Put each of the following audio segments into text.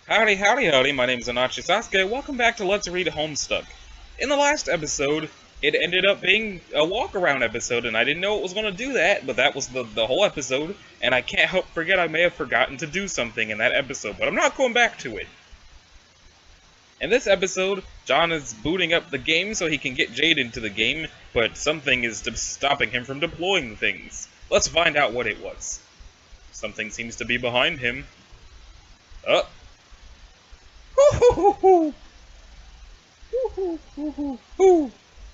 Howdy, howdy, howdy, my name is Anachi Sasuke, welcome back to Let's Read Homestuck. In the last episode, it ended up being a walk-around episode, and I didn't know it was going to do that, but that was the whole episode, and I can't help forget I may have forgotten to do something in that episode, but I'm not going back to it. In this episode, John is booting up the game so he can get Jade into the game, but something is stopping him from deploying things. Let's find out what it was. Something seems to be behind him. Oh. Okay,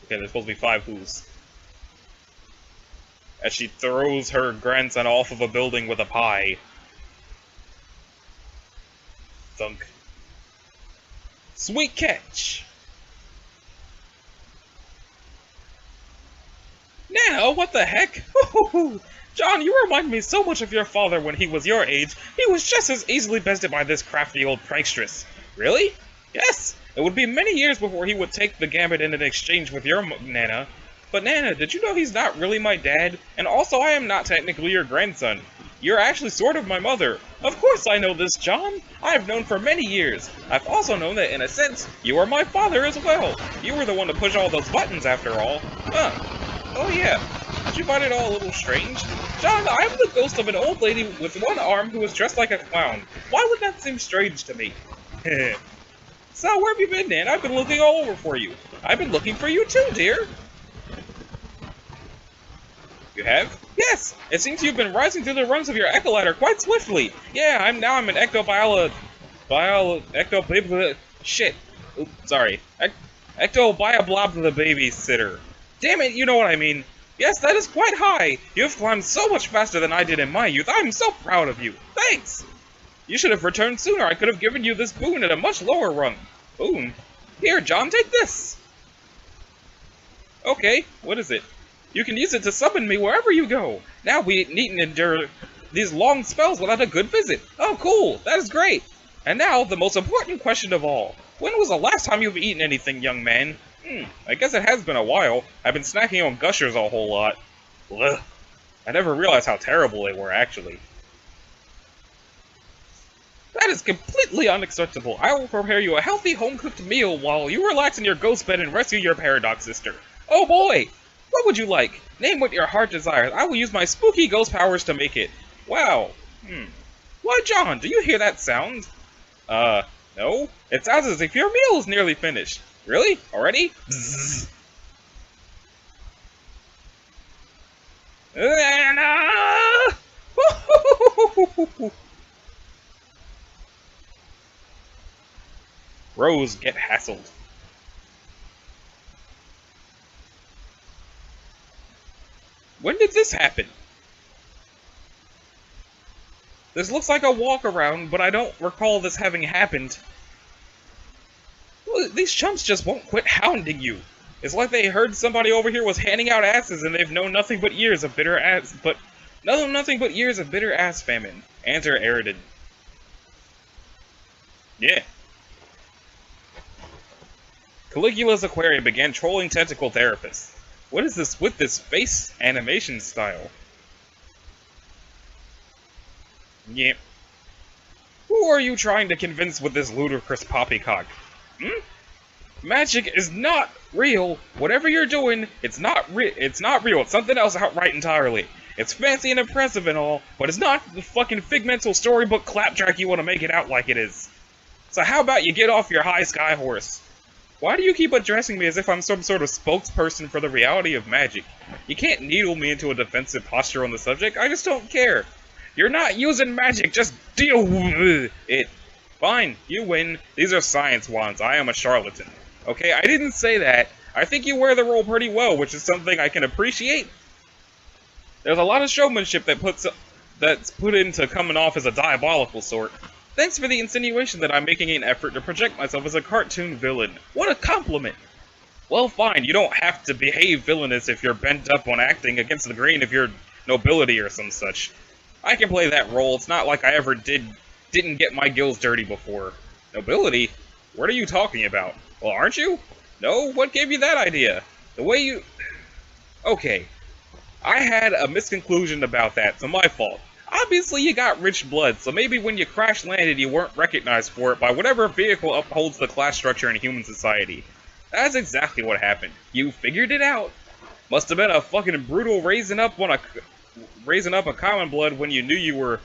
there's supposed to be 5 whoos. As she throws her grandson off of a building with a pie. Thunk. Sweet catch! Nana, what the heck? John, you remind me so much of your father when he was your age. He was just as easily bested by this crafty old prankstress. Really? Yes! It would be many years before he would take the gambit in an exchange with your Nana. But Nana, did you know he's not really my dad? And also, I am not technically your grandson. You're actually sort of my mother. Of course I know this, John. I've known for many years. I've also known that, in a sense, you are my father as well. You were the one to push all those buttons, after all. Huh. Oh yeah. Did you find it all a little strange? John, I'm the ghost of an old lady with one arm who is dressed like a clown. Why would that seem strange to me? So, where have you been, Nan? I've been looking all over for you. I've been looking for you too, dear. You have? Yes! It seems you've been rising through the rungs of your echo ladder quite swiftly. Yeah, I'm an shit. Oops, sorry. Ectobioblab the babysitter. Damn it, you know what I mean. Yes, that is quite high. You have climbed so much faster than I did in my youth. I'm so proud of you. Thanks! You should have returned sooner. I could have given you this boon at a much lower rung. Boon? Here, John, take this! Okay, what is it? You can use it to summon me wherever you go. Now we needn't endure these long spells without a good visit. Oh, cool! That is great! And now, the most important question of all. When was the last time you've eaten anything, young man? I guess it has been a while. I've been snacking on Gushers a whole lot. Ugh. I never realized how terrible they were, actually. That is completely unacceptable. I will prepare you a healthy, home-cooked meal while you relax in your ghost bed and rescue your paradox sister. Oh boy! What would you like? Name what your heart desires. I will use my spooky ghost powers to make it. Wow. Why, John, do you hear that sound? No? It sounds as if your meal is nearly finished. Really? Already? Bzzz. Rose, get hassled. When did this happen? This looks like a walk-around, but I don't recall this having happened. Well, these chumps just won't quit hounding you. It's like they heard somebody over here was handing out asses and they've known nothing but years of bitter ass famine. Answer Eridan. Yeah. Caligula's aquarium began trolling tentacle therapists. What is this with this face animation style? Yep. Who are you trying to convince with this ludicrous poppycock? Magic is not real. Whatever you're doing, it's not real. It's something else outright entirely. It's fancy and impressive and all, but it's not the fucking figmental storybook claptrap you want to make it out like it is. So how about you get off your high sky horse? Why do you keep addressing me as if I'm some sort of spokesperson for the reality of magic? You can't needle me into a defensive posture on the subject, I just don't care. You're not using magic, just deal with it. Fine, you win. These are science wands, I am a charlatan. Okay, I didn't say that. I think you wear the role pretty well, which is something I can appreciate. There's a lot of showmanship that's put into coming off as a diabolical sort. Thanks for the insinuation that I'm making an effort to project myself as a cartoon villain. What a compliment! Well, fine, you don't have to behave villainous if you're bent up on acting against the grain of your nobility or some such. I can play that role. It's not like I ever didn't get my gills dirty before. Nobility? What are you talking about? Well, aren't you? No? What gave you that idea? The way you... Okay. I had a misconclusion about that, so my fault. Obviously you got rich blood, so maybe when you crash landed you weren't recognized for it by whatever vehicle upholds the class structure in human society. That's exactly what happened. You figured it out. Must have been a fucking brutal raising up a common blood when you knew you were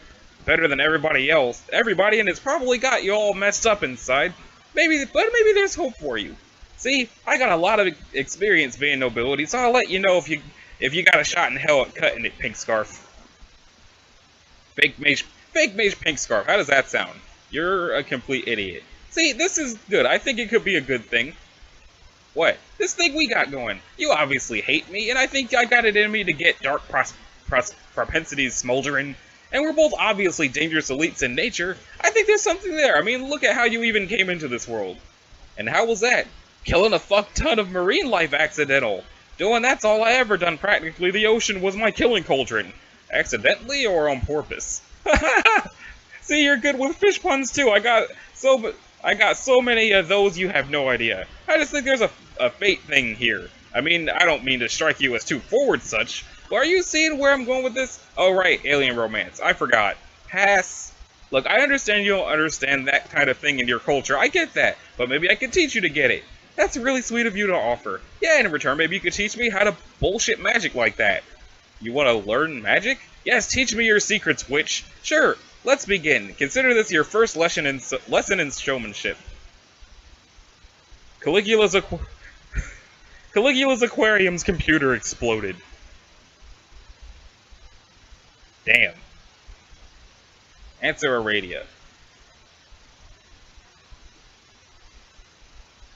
better than everybody else. Everybody, and it's probably got you all messed up inside. But maybe there's hope for you. See, I got a lot of experience being nobility, so I'll let you know if you got a shot in hell at cutting it, Pink Scarf. Fake mage Pink Scarf. How does that sound? You're a complete idiot. See, this is good. I think it could be a good thing. What? This thing we got going. You obviously hate me, and I think I got it in me to get dark propensities smoldering. And we're both obviously dangerous elites in nature. I think there's something there. I mean, look at how you even came into this world. And how was that? Killing a fuck ton of marine life accidental. Doing that's all I ever done practically. The ocean was my killing cauldron. Accidentally or on purpose? See, you're good with fish puns too. I got so many of those you have no idea. I just think there's a fate thing here. I mean, I don't mean to strike you as too forward such, but are you seeing where I'm going with this? Oh right, alien romance. I forgot. Pass. Look, I understand you don't understand that kind of thing in your culture. I get that, but maybe I could teach you to get it. That's really sweet of you to offer. Yeah, and in return, maybe you could teach me how to bullshit magic like that. You want to learn magic? Yes, teach me your secrets, witch. Sure, let's begin. Consider this your first lesson in showmanship. Caligula's aquarium's computer exploded. Damn. Answer Aradia.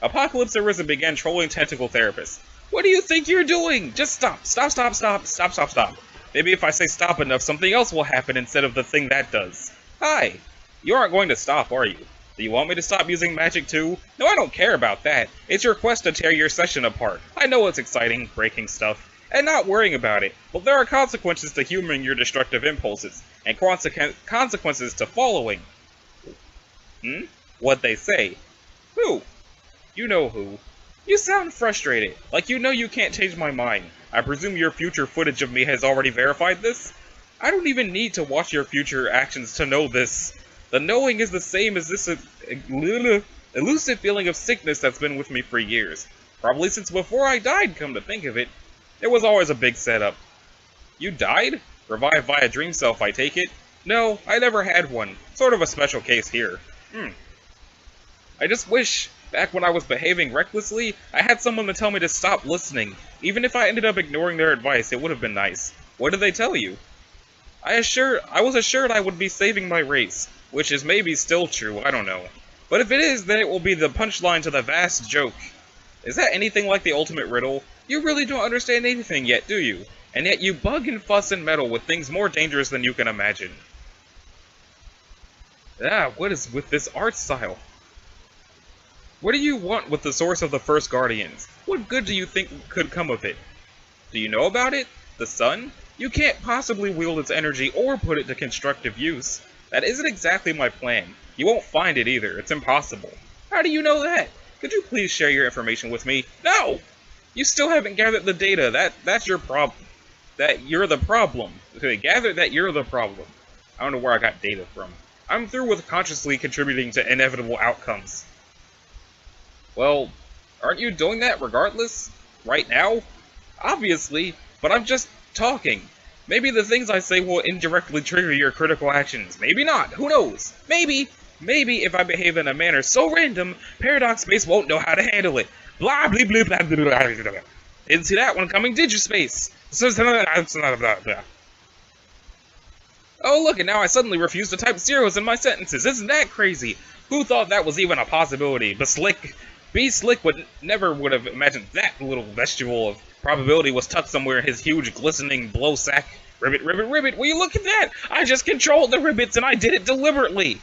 Apocalypse Arisen began trolling tentacle therapists. What do you think you're doing? Just stop. Stop, stop, stop, stop, stop, stop. Maybe if I say stop enough, something else will happen instead of the thing that does. Hi. You aren't going to stop, are you? Do you want me to stop using magic too? No, I don't care about that. It's your quest to tear your session apart. I know it's exciting, breaking stuff, and not worrying about it, but there are consequences to humoring your destructive impulses, and consequences to following. What'd they say? Who? You know who. You sound frustrated, like you know you can't change my mind. I presume your future footage of me has already verified this? I don't even need to watch your future actions to know this. The knowing is the same as this elusive feeling of sickness that's been with me for years. Probably since before I died, come to think of it. It was always a big setup. You died? Revived via dream self, I take it? No, I never had one. Sort of a special case here. I just wish, back when I was behaving recklessly, I had someone to tell me to stop listening. Even if I ended up ignoring their advice, it would have been nice. What did they tell you? I was assured I would be saving my race, which is maybe still true, I don't know. But if it is, then it will be the punchline to the vast joke. Is that anything like the ultimate riddle? You really don't understand anything yet, do you? And yet you bug and fuss and meddle with things more dangerous than you can imagine. What is with this art style? What do you want with the source of the first Guardians? What good do you think could come of it? Do you know about it? The sun? You can't possibly wield its energy or put it to constructive use. That isn't exactly my plan. You won't find it either. It's impossible. How do you know that? Could you please share your information with me? No! You still haven't gathered the data. That's your problem. That you're the problem. Okay, gather that you're the problem. I don't know where I got data from. I'm through with consciously contributing to inevitable outcomes. Well, aren't you doing that regardless? Right now? Obviously, but I'm just talking. Maybe the things I say will indirectly trigger your critical actions. Maybe not. Who knows? Maybe if I behave in a manner so random, Paradox Space won't know how to handle it. Blah, blah, blah, blah, blah, blah, blah. Didn't see that one coming, did you, Space? Oh, look, and now I suddenly refuse to type zeros in my sentences. Isn't that crazy? Who thought that was even a possibility? B-Slick would have imagined that little vegetable of probability was tucked somewhere in his huge, glistening blow sack. Ribbit, ribbit, ribbit, will you look at that? I just controlled the ribbits and I did it deliberately.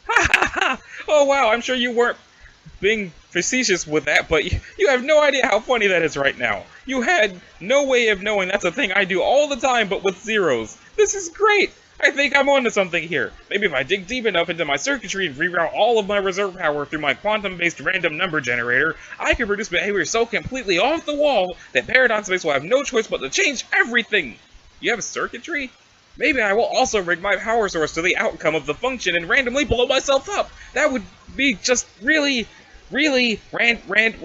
Ha ha ha! Oh wow, I'm sure you weren't being facetious with that, but you have no idea how funny that is right now. You had no way of knowing that's a thing I do all the time, but with zeros. This is great! I think I'm onto something here. Maybe if I dig deep enough into my circuitry and reroute all of my reserve power through my quantum-based random number generator, I can produce behavior so completely off the wall that Paradox Space will have no choice but to change everything! You have circuitry? Maybe I will also rig my power source to the outcome of the function and randomly blow myself up. That would be just really, really random,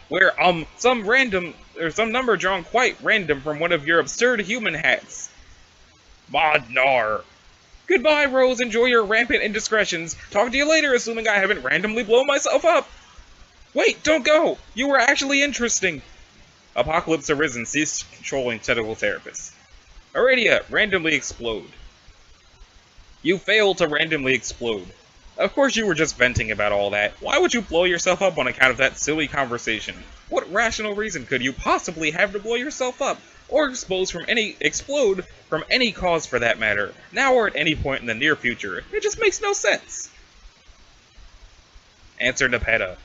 where some random or some number drawn quite random from one of your absurd human hats. Modnar. Goodbye, Rose. Enjoy your rampant indiscretions. Talk to you later, assuming I haven't randomly blown myself up. Wait, don't go. You were actually interesting. Apocalypse Arisen. Cease controlling tentacle therapists. Aradia, randomly explode. You failed to randomly explode. Of course you were just venting about all that. Why would you blow yourself up on account of that silly conversation? What rational reason could you possibly have to blow yourself up? Or explode from any cause for that matter, now or at any point in the near future? It just makes no sense. Answer Nepeta.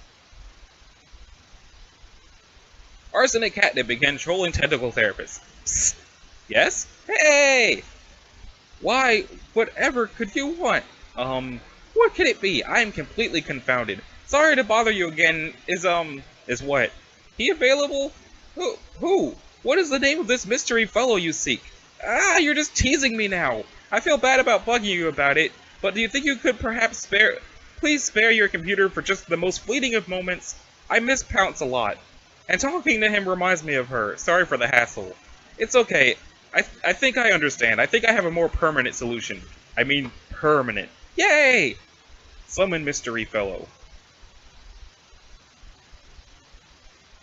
Arsenic Catnip began trolling tentacle therapists. Psst. Yes? Hey! Why, whatever could you want? What could it be? I am completely confounded. Sorry to bother you again. Is what? He available? Who? What is the name of this mystery fellow you seek? Ah, you're just teasing me now. I feel bad about bugging you about it, but do you think you could perhaps please spare your computer for just the most fleeting of moments? I miss Pounce a lot, and talking to him reminds me of her. Sorry for the hassle. It's okay. I think I understand. I think I have a more permanent solution. I mean, permanent. Yay! Summon Mystery Fellow.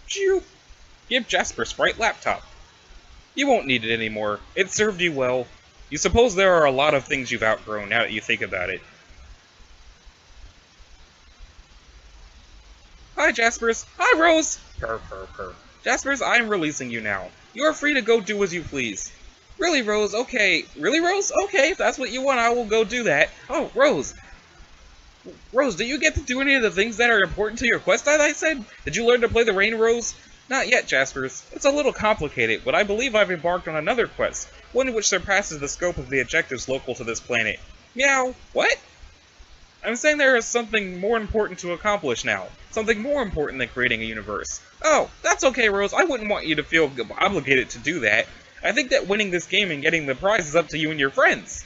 Phew! Give Jasper Sprite laptop. You won't need it anymore. It served you well. You suppose there are a lot of things you've outgrown now that you think about it. Hi, Jaspers. Hi, Rose! Purr, purr, purr. Jaspers, I am releasing you now. You are free to go do as you please. Really, Rose? Okay. Really, Rose? Okay, if that's what you want, I will go do that. Oh, Rose. Rose, do you get to do any of the things that are important to your quest that I said? Did you learn to play the Rain Rose? Not yet, Jaspers. It's a little complicated, but I believe I've embarked on another quest, one which surpasses the scope of the objectives local to this planet. Meow. What? I'm saying there is something more important to accomplish now. Something more important than creating a universe. Oh, that's okay, Rose. I wouldn't want you to feel obligated to do that. I think that winning this game and getting the prize is up to you and your friends.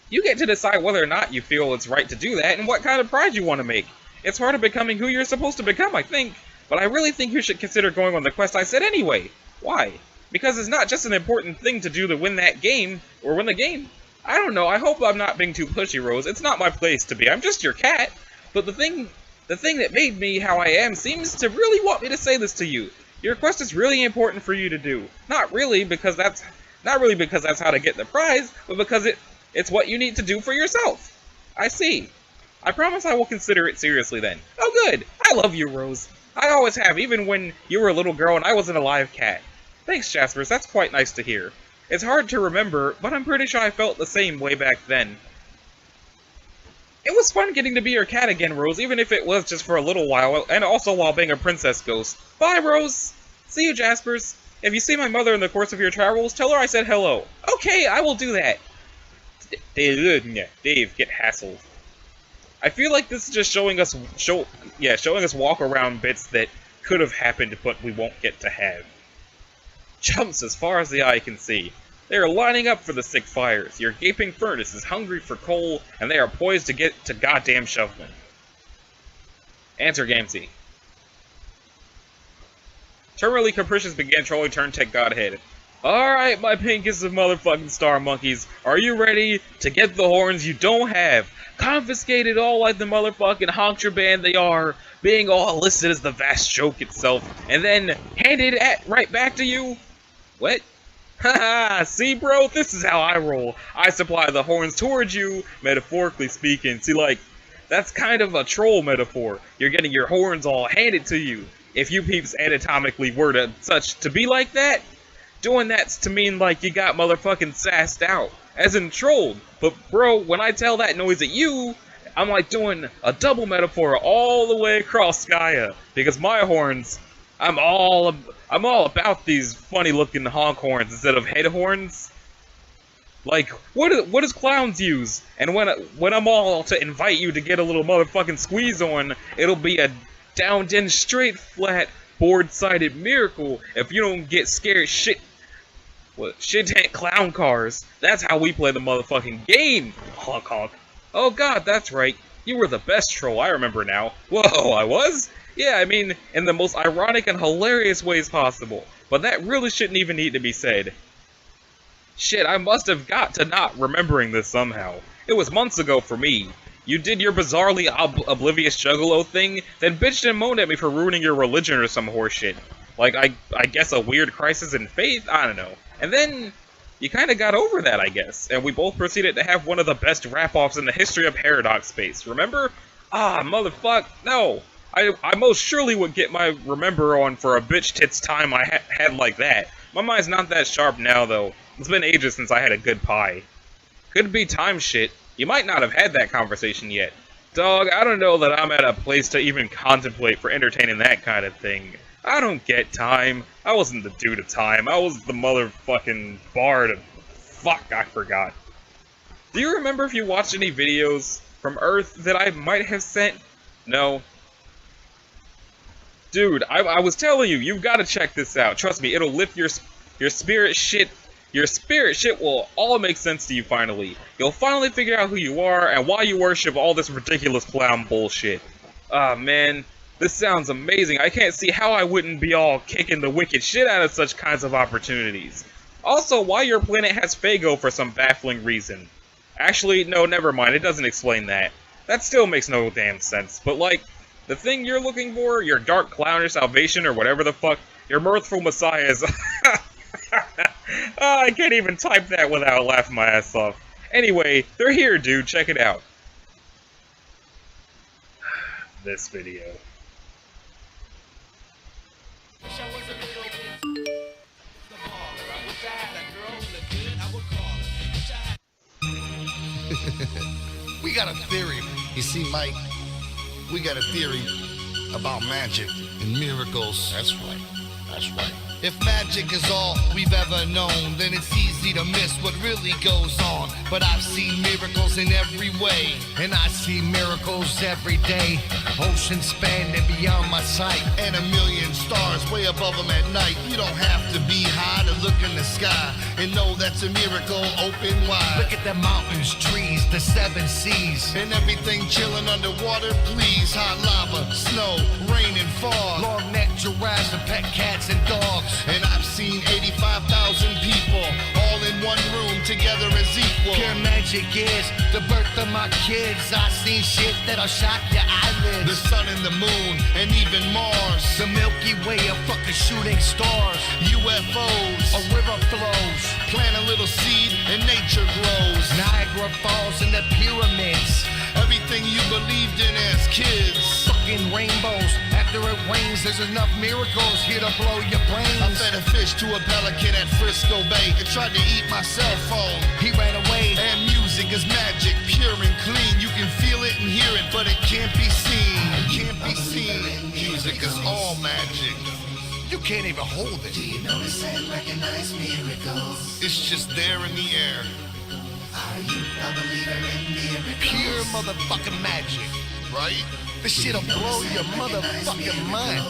You get to decide whether or not you feel it's right to do that and what kind of prize you want to make. It's part of becoming who you're supposed to become, I think. But I really think you should consider going on the quest I said anyway. Why? Because it's not just an important thing to do to win that game, or win the game. I don't know, I hope I'm not being too pushy, Rose. It's not my place to be. I'm just your cat. But the thing that made me how I am seems to really want me to say this to you. Your quest is really important for you to do. Not really because that's how to get the prize, but because it's what you need to do for yourself. I see. I promise I will consider it seriously then. Oh good. I love you, Rose. I always have, even when you were a little girl and I wasn't a live cat. Thanks, Jaspers. That's quite nice to hear. It's hard to remember, but I'm pretty sure I felt the same way back then. It was fun getting to be your cat again, Rose, even if it was just for a little while, and also while being a princess ghost. Bye, Rose! See you, Jaspers. If you see my mother in the course of your travels, tell her I said hello. Okay, I will do that. Dave, get hassled. I feel like this is just showing us walk around bits that could have happened, but we won't get to have. Jumps as far as the eye can see. They are lining up for the sick fires. Your gaping furnace is hungry for coal, and they are poised to get to goddamn shoveling. Answer Gamzee. Terminally Capricious began trolling Turntech Godhead. Alright, my pinkest of motherfucking star monkeys, are you ready to get the horns you don't have? Confiscated all like the motherfucking honker band they are, being all listed as the vast joke itself, and then handed right back to you? What? Haha, see bro, this is how I roll. I supply the horns towards you, metaphorically speaking. See, like, that's kind of a troll metaphor. You're getting your horns all handed to you. If you peeps anatomically were to be like that, doing that's to mean like you got motherfucking sassed out, as in trolled. But bro, when I tell that noise at you, I'm like doing a double metaphor all the way across Skya, because my horns, I'm all about these funny looking honk horns instead of head horns. Like, what does clowns use? And when I'm all to invite you to get a little motherfucking squeeze on, it'll be a down straight flat board-sided miracle if you don't get scared shit. What? Shit tank clown cars. That's how we play the motherfucking game. Honk honk. Oh god, that's right. You were the best troll, I remember now. Whoa, I was? Yeah, I mean, in the most ironic and hilarious ways possible. But that really shouldn't even need to be said. Shit, I must have got to not remembering this somehow. It was months ago for me. You did your bizarrely oblivious juggalo thing, then bitched and moaned at me for ruining your religion or some horseshit. Like, I guess a weird crisis in faith? I don't know. And then, you kinda got over that, I guess, and we both proceeded to have one of the best rap-offs in the history of Paradox Space, remember? Ah, motherfuck, no. I most surely would get my remember on for a bitch tits time I had like that. My mind's not that sharp now, though. It's been ages since I had a good pie. Could be time shit. You might not have had that conversation yet. Dog, I don't know that I'm at a place to even contemplate for entertaining that kind of thing. I don't get time. I wasn't the dude of time. I was the motherfucking bard of... Fuck, I forgot. Do you remember if you watched any videos from Earth that I might have sent? No. Dude, I was telling you, you've got to check this out. Trust me, it'll lift your spirit shit. Your spirit shit will all make sense to you finally. You'll finally figure out who you are and why you worship all this ridiculous clown bullshit. Ah, man. This sounds amazing. I can't see how I wouldn't be all kicking the wicked shit out of such kinds of opportunities. Also, why your planet has Fago for some baffling reason. Actually, no, never mind. It doesn't explain that. That still makes no damn sense. But, like, the thing you're looking for, your dark clownish salvation or whatever the fuck, your mirthful messiah is... Oh, I can't even type that without laughing my ass off. Anyway, they're here, dude. Check it out. This video. We got a theory. You see, Mike, we got a theory about magic and miracles. That's right. That's right. If magic is all we've ever known, then it's easy to miss what really goes on. But I've seen miracles in every way, and I see miracles every day. Oceans spanning beyond my sight, and a million stars way above them at night. You don't have to be high to look in the sky and know that's a miracle open wide. Look at the mountains, trees, the seven seas, and everything chilling underwater, please. Hot lava, snow, rain and fog, long-necked giraffes and pet cats and dogs. And I've seen 85,000 people all in one room together as equal. Pure magic is the birth of my kids. I've seen shit that'll shock your eyelids. The sun and the moon and even Mars. The Milky Way of fucking shooting stars. UFOs. A river flows. Plant a little seed and nature grows. Niagara Falls and the pyramids. Everything you believed in as kids. Fucking rainbows. After it rains, there's enough miracles here to blow your brains. I fed a fish to a pelican at Frisco Bay. It tried to eat my cell phone. He ran away. And music is magic, pure and clean. You can feel it and hear it, but it can't be seen. It can't be seen. Music is all magic. You can't even hold it. Do you notice and recognize miracles? It's just there in the air. Are you a believer in miracles? Pure motherfucking magic, right? This shit'll blow your motherfucking mind.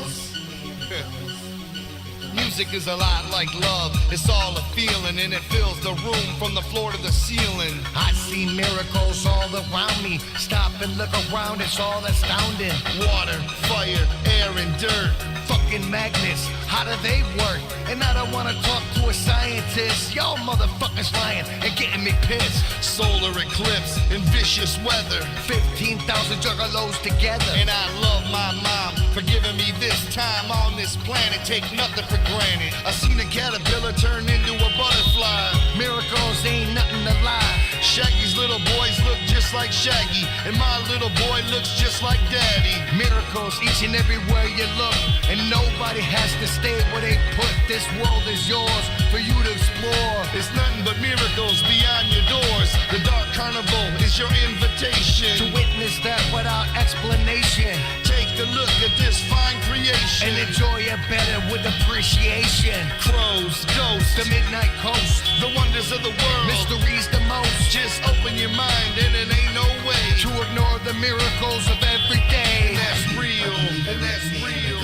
Music is a lot like love. It's all a feeling, and it fills the room from the floor to the ceiling. I see miracles all around me. Stop and look around, it's all astounding. Water, fire, air, and dirt. Fucking magnets, how do they work? And I don't wanna talk to a scientist. Y'all motherfuckers lying and getting me pissed. Solar eclipse and vicious weather. 15,000 juggalos together. And I love my mom for giving me this time on this planet. Take nothing for granted. I seen a caterpillar turn into a butterfly. Miracles ain't nothing to lie. Shaggy's little boys look just like Shaggy, and my little boy looks just like Daddy. Miracles each and everywhere you look, and nobody has to stay where they put. This world is yours for you to explore. It's nothing but miracles beyond your doors. The Dark Carnival is your invitation to witness that without explanation. Take a look at this fine creation and enjoy it better with appreciation. Crows, ghosts, the midnight coast, the wonders of the world, mysteries the most. Just open your mind and it ain't no way to ignore the miracles of every day. And that's real, and that's real.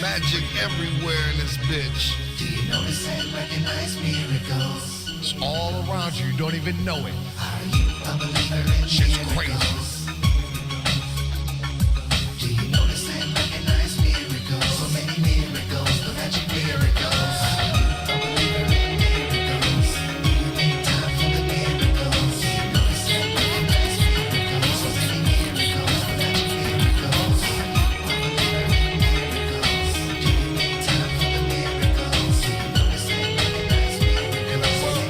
Magic everywhere in this bitch. Do you you notice and recognize miracles? It's all around you, you don't even know it. Are you a believer in Shit's miracles? crazy. Do you notice and recognize miracles? So many miracles, the magic miracles. Are you a believer in miracles? Do you make time for the miracles? Do you notice and recognize miracles? So many miracles, the magic miracles. Are you a believer in miracles? Do you make time for the miracles? Do you notice and recognize miracles? So many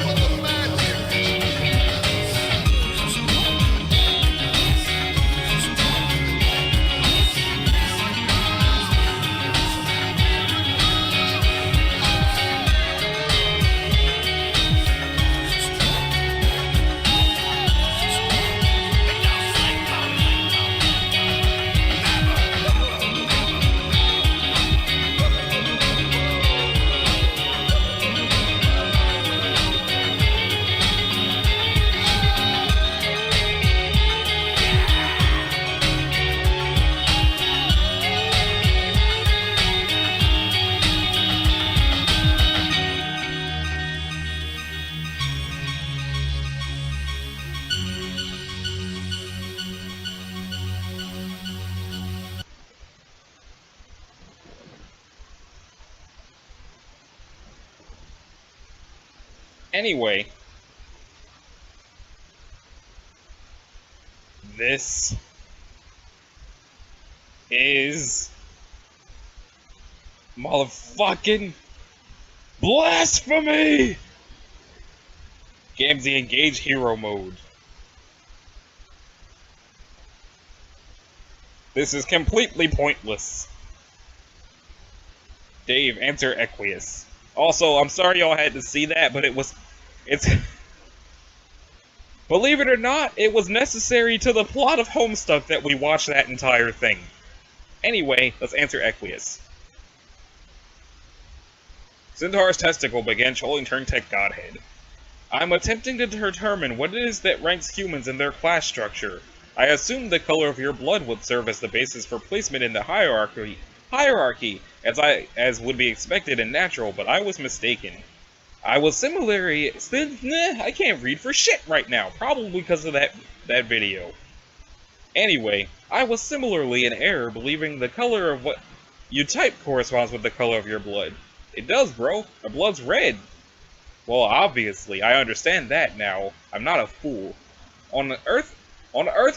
Anyway, this is motherfucking blasphemy! Gamzee, engage hero mode. This is completely pointless. Dave, answer Equius. Also, I'm sorry y'all had to see that, but it's... Believe it or not, it was necessary to the plot of Homestuck that we watched that entire thing. Anyway, let's answer Equius. Centaur's testicle began trolling Turntech Godhead. I'm attempting to determine what it is that ranks humans in their class structure. I assumed the color of your blood would serve as the basis for placement in the hierarchy, as would be expected and natural, but I was mistaken. I was similarly... I can't read for shit right now, probably because of that video. Anyway, I was similarly in error believing the color of what you type corresponds with the color of your blood. It does, bro. My blood's red. Well, obviously, I understand that now. I'm not a fool. On Earth,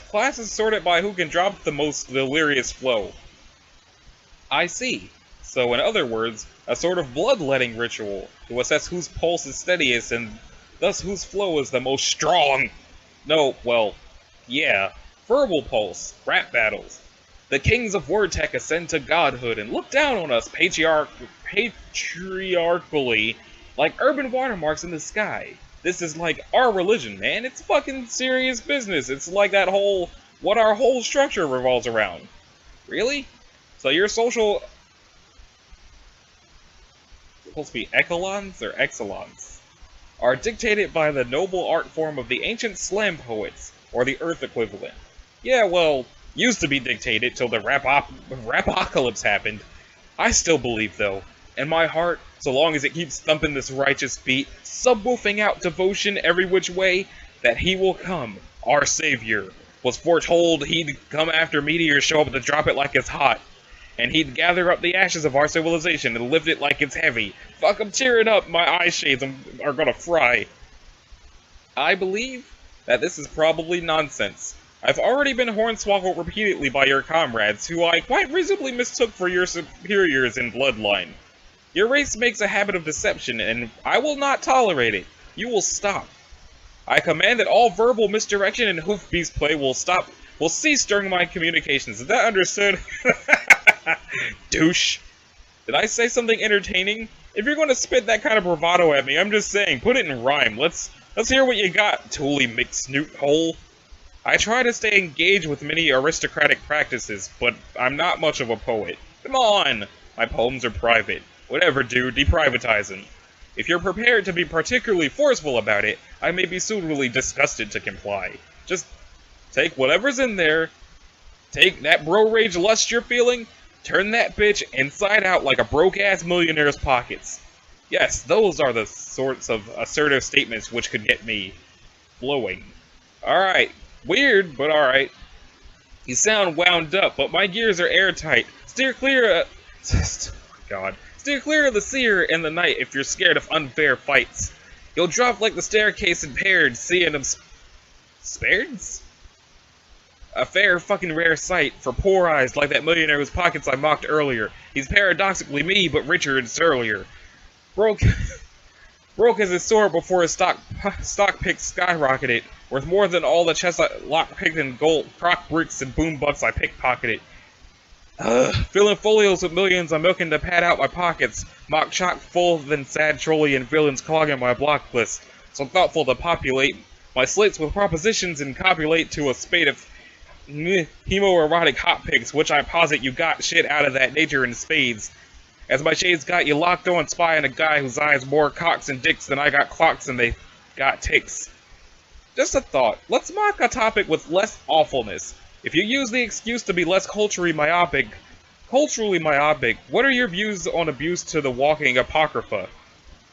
class is sorted by who can drop the most delirious flow. I see. So, in other words, a sort of bloodletting ritual to assess whose pulse is steadiest and thus whose flow is the most strong. No, well, yeah, verbal pulse, rap battles. The kings of word tech ascend to godhood and look down on us patriarchally like urban watermarks in the sky. This is like our religion, man. It's fucking serious business. It's like that whole, what our whole structure revolves around. Really? So your social... supposed to be echelons or excellence, are dictated by the noble art form of the ancient slam poets, or the Earth equivalent. Yeah, well, used to be dictated till the rapocalypse happened. I still believe, though, in my heart, so long as it keeps thumping this righteous beat, subwoofing out devotion every which way, that he will come, our savior. Was foretold he'd come after meteors show up to drop it like it's hot. And he'd gather up the ashes of our civilization and lift it like it's heavy. Fuck, I'm tearing up, my eye shades are gonna fry. I believe that this is probably nonsense. I've already been hornswoggled repeatedly by your comrades, who I quite reasonably mistook for your superiors in bloodline. Your race makes a habit of deception, and I will not tolerate it. You will stop. I command that all verbal misdirection and hoofbeast play will cease during my communications. Is that understood? Douche. Did I say something entertaining? If you're going to spit that kind of bravado at me, I'm just saying, put it in rhyme. Let's hear what you got, Tooly McSnoot hole. I try to stay engaged with many aristocratic practices, but I'm not much of a poet. Come on! My poems are private. Whatever, dude, deprivatize them. If you're prepared to be particularly forceful about it, I may be suitably disgusted to comply. Just take whatever's in there, take that bro rage lust you're feeling, turn that bitch inside out like a broke-ass millionaire's pockets. Yes, those are the sorts of assertive statements which could get me blowing. Alright, weird, but alright. You sound wound up, but my gears are airtight. Steer clear God. Steer clear of the seer in the night if you're scared of unfair fights. You'll drop like the staircase impaired, seeing them spared? A fair fucking rare sight for poor eyes like that millionaire whose pockets I mocked earlier. He's paradoxically me, but richer and surlier. Broke as his sword before his stock pick skyrocketed, worth more than all the chests I lockpicked and gold crock bricks and boom bucks I pickpocketed. Filling folios with millions I'm milking to pad out my pockets, mock chock full than sad trolley and villains clogging my block list, so thoughtful to populate my slates with propositions and copulate to a spate of homoerotic hot picks, which I posit you got shit out of that nature in spades. As my shades got you locked on spying a guy whose eyes more cocks and dicks than I got clocks and they got ticks. Just a thought, let's mock a topic with less awfulness. If you use the excuse to be less culturally myopic, what are your views on abuse to the walking apocrypha?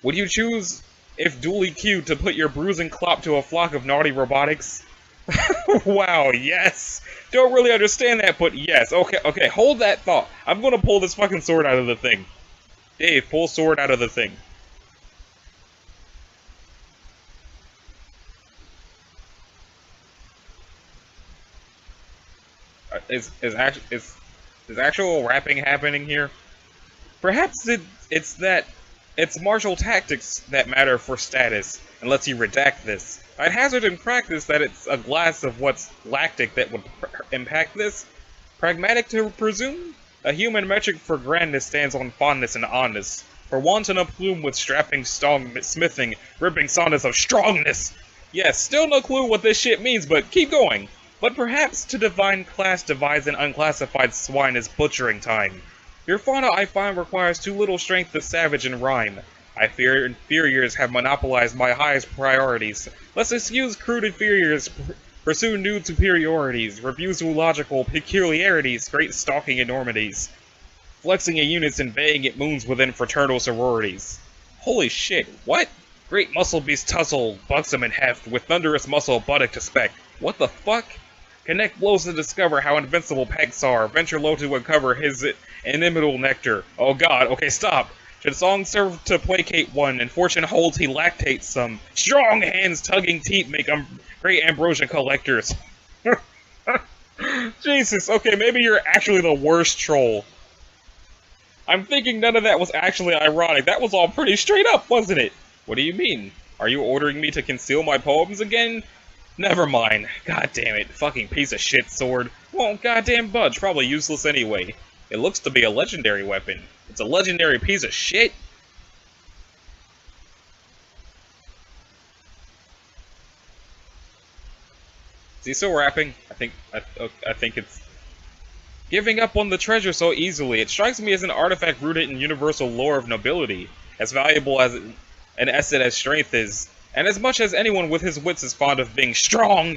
Would you choose, if duly cued, to put your bruising clop to a flock of naughty robotics? Wow, yes! Don't really understand that, but yes. Okay, hold that thought. I'm gonna pull this fucking sword out of the thing. Dave, pull sword out of the thing. Is actual rapping happening here? Perhaps it's martial tactics that matter for status, and lets you redact this. I'd hazard in practice that it's a glass of what's lactic that would impact this. Pragmatic to presume? A human metric for grandness stands on fondness and honest. For wanton a plume with strapping smithing, ripping soundness of strongness. Yes, still no clue what this shit means, but keep going. But perhaps to divine class divides an unclassified swine is butchering time. Your fauna, I find, requires too little strength to savage and rhyme. I fear inferiors have monopolized my highest priorities. Let's excuse crude inferiors, pursue new superiorities, review zoological peculiarities, great stalking enormities. Flexing at units and baying at moons within fraternal sororities. Holy shit, what? Great muscle beast tussle, buxom and heft, with thunderous muscle buttock to spec. What the fuck? Connect blows to discover how invincible pecs are, venture low to uncover his inimitable nectar. Oh god, okay, stop. Should song serve to placate one, and fortune holds he lactates some. Strong hands tugging teeth make great ambrosia collectors. Jesus, okay, maybe you're actually the worst troll. I'm thinking none of that was actually ironic. That was all pretty straight up, wasn't it? What do you mean? Are you ordering me to conceal my poems again? Never mind. God damn it. Fucking piece of shit sword. Won't goddamn budge. Probably useless anyway. It looks to be a legendary weapon. It's a legendary piece of shit. Is he still rapping? I think it's... Giving up on the treasure so easily, it strikes me as an artifact rooted in universal lore of nobility, as valuable as an asset as strength is, and as much as anyone with his wits is fond of being strong,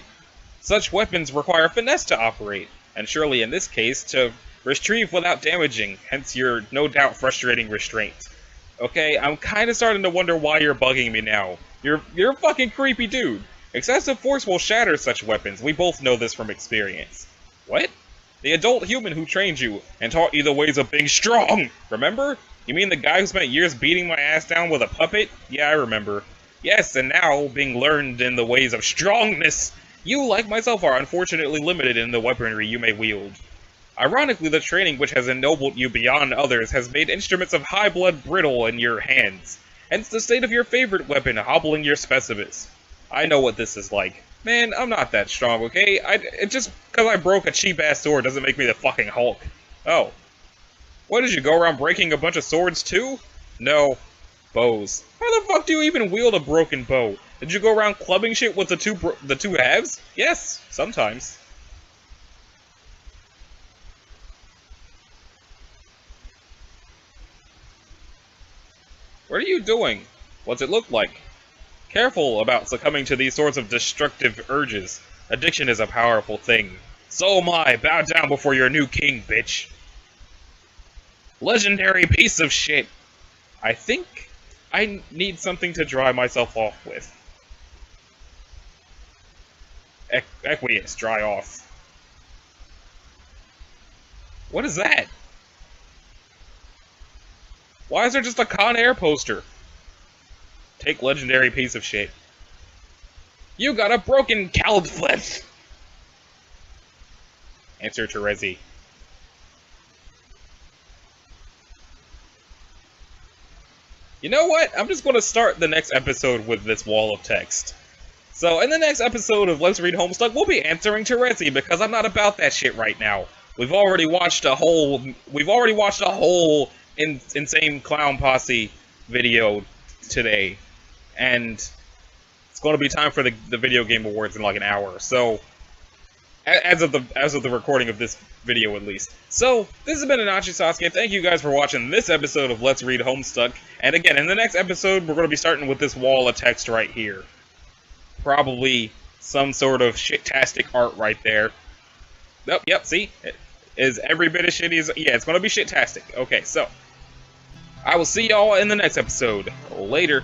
such weapons require finesse to operate, and surely in this case, to retrieve without damaging, hence your no doubt frustrating restraint. Okay, I'm kinda starting to wonder why you're bugging me now. You're a fucking creepy dude. Excessive force will shatter such weapons, we both know this from experience. What? The adult human who trained you, and taught you the ways of being strong! Remember? You mean the guy who spent years beating my ass down with a puppet? Yeah, I remember. Yes, and now, being learned in the ways of strongness, you, like myself, are unfortunately limited in the weaponry you may wield. Ironically, the training which has ennobled you beyond others has made instruments of high blood brittle in your hands, hence the state of your favorite weapon hobbling your specimens. I know what this is like. Man, I'm not that strong, okay? Just because I broke a cheap-ass sword doesn't make me the fucking Hulk. Oh. What, did you go around breaking a bunch of swords too? No. Bows. How the fuck do you even wield a broken bow? Did you go around clubbing shit with the two halves? Yes, sometimes. What are you doing? What's it look like? Careful about succumbing to these sorts of destructive urges. Addiction is a powerful thing. So am I. Bow down before your new king, bitch. Legendary piece of shit. I think I need something to dry myself off with. Equius, dry off. What is that? Why is there just a Con Air poster? Take legendary piece of shit. You got a broken Caldflip! Answer Terezi. You know what? I'm just going to start the next episode with this wall of text. So, in the next episode of Let's Read Homestuck, we'll be answering Terezi because I'm not about that shit right now. We've already watched a whole Insane Clown Posse video today, and it's going to be time for the video game awards in like an hour. So, as of the recording of this video at least. So, this has been Anachi Sasuke. Thank you guys for watching this episode of Let's Read Homestuck. And again, in the next episode, we're going to be starting with this wall of text right here. Probably some sort of shit-tastic art right there. Oh, yep, see? It is every bit as shitty as... Yeah, it's going to be shit-tastic. Okay, so... I will see y'all in the next episode. Later.